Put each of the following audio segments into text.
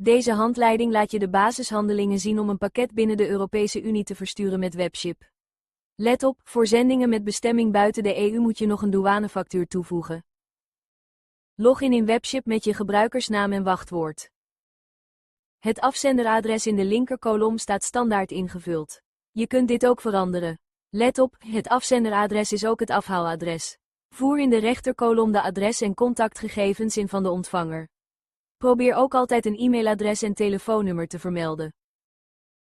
Deze handleiding laat je de basishandelingen zien om een pakket binnen de Europese Unie te versturen met Webship. Let op, voor zendingen met bestemming buiten de EU moet je nog een douanefactuur toevoegen. Log in Webship met je gebruikersnaam en wachtwoord. Het afzenderadres in de linkerkolom staat standaard ingevuld. Je kunt dit ook veranderen. Let op, het afzenderadres is ook het afhaaladres. Voer in de rechterkolom de adres- en contactgegevens in van de ontvanger. Probeer ook altijd een e-mailadres en telefoonnummer te vermelden.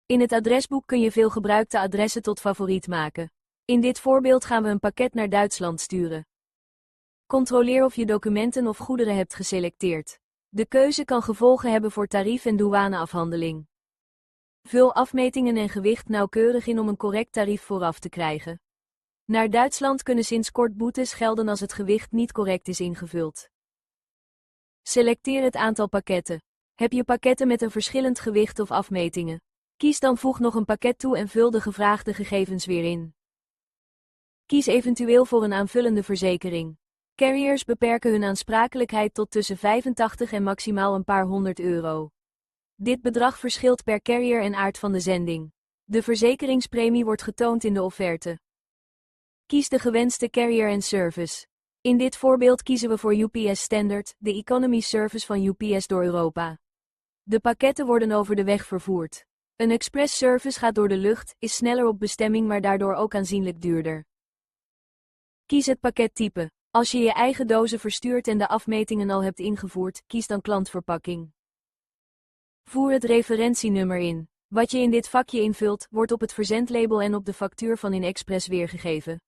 In het adresboek kun je veel gebruikte adressen tot favoriet maken. In dit voorbeeld gaan we een pakket naar Duitsland sturen. Controleer of je documenten of goederen hebt geselecteerd. De keuze kan gevolgen hebben voor tarief en douaneafhandeling. Vul afmetingen en gewicht nauwkeurig in om een correct tarief vooraf te krijgen. Naar Duitsland kunnen sinds kort boetes gelden als het gewicht niet correct is ingevuld. Selecteer het aantal pakketten. Heb je pakketten met een verschillend gewicht of afmetingen? Kies dan voeg nog een pakket toe en vul de gevraagde gegevens weer in. Kies eventueel voor een aanvullende verzekering. Carriers beperken hun aansprakelijkheid tot tussen 85 en maximaal een paar €100. Dit bedrag verschilt per carrier en aard van de zending. De verzekeringspremie wordt getoond in de offerte. Kies de gewenste carrier en service. In dit voorbeeld kiezen we voor UPS Standard, de economy service van UPS door Europa. De pakketten worden over de weg vervoerd. Een express service gaat door de lucht, is sneller op bestemming maar daardoor ook aanzienlijk duurder. Kies het pakkettype. Als je je eigen dozen verstuurt en de afmetingen al hebt ingevoerd, kies dan klantverpakking. Voer het referentienummer in. Wat je in dit vakje invult, wordt op het verzendlabel en op de factuur van InExpress weergegeven.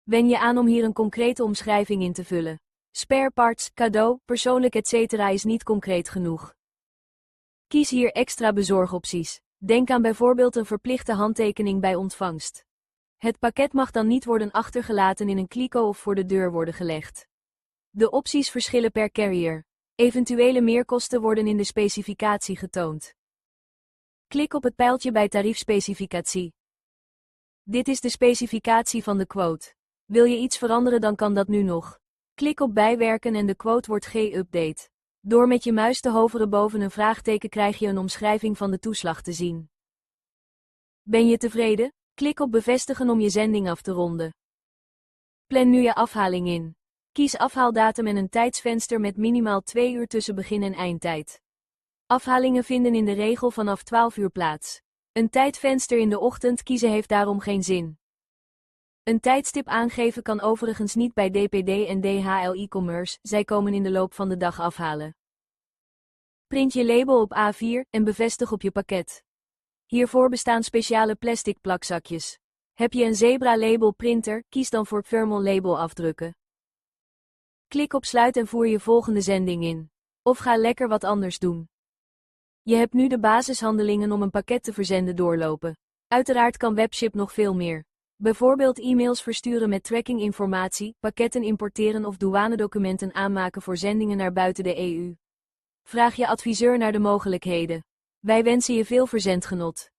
Wen je aan om hier een concrete omschrijving in te vullen. Spare parts, cadeau, persoonlijk etc. is niet concreet genoeg. Kies hier extra bezorgopties. Denk aan bijvoorbeeld een verplichte handtekening bij ontvangst. Het pakket mag dan niet worden achtergelaten in een kliko of voor de deur worden gelegd. De opties verschillen per carrier. Eventuele meerkosten worden in de specificatie getoond. Klik op het pijltje bij tariefspecificatie. Dit is de specificatie van de quote. Wil je iets veranderen dan kan dat nu nog. Klik op bijwerken en de quote wordt geüpdate. Door met je muis te hoveren boven een vraagteken krijg je een omschrijving van de toeslag te zien. Ben je tevreden? Klik op bevestigen om je zending af te ronden. Plan nu je afhaling in. Kies afhaaldatum en een tijdsvenster met minimaal 2 uur tussen begin- en eindtijd. Afhalingen vinden in de regel vanaf 12 uur plaats. Een tijdvenster in de ochtend kiezen heeft daarom geen zin. Een tijdstip aangeven kan overigens niet bij DPD en DHL e-commerce, zij komen in de loop van de dag afhalen. Print je label op A4 en bevestig op je pakket. Hiervoor bestaan speciale plastic plakzakjes. Heb je een Zebra label printer, kies dan voor thermal label afdrukken. Klik op sluit en voer je volgende zending in. Of ga lekker wat anders doen. Je hebt nu de basishandelingen om een pakket te verzenden doorlopen. Uiteraard kan Webship nog veel meer. Bijvoorbeeld e-mails versturen met trackinginformatie, pakketten importeren of douanedocumenten aanmaken voor zendingen naar buiten de EU. Vraag je adviseur naar de mogelijkheden. Wij wensen je veel verzendgenot.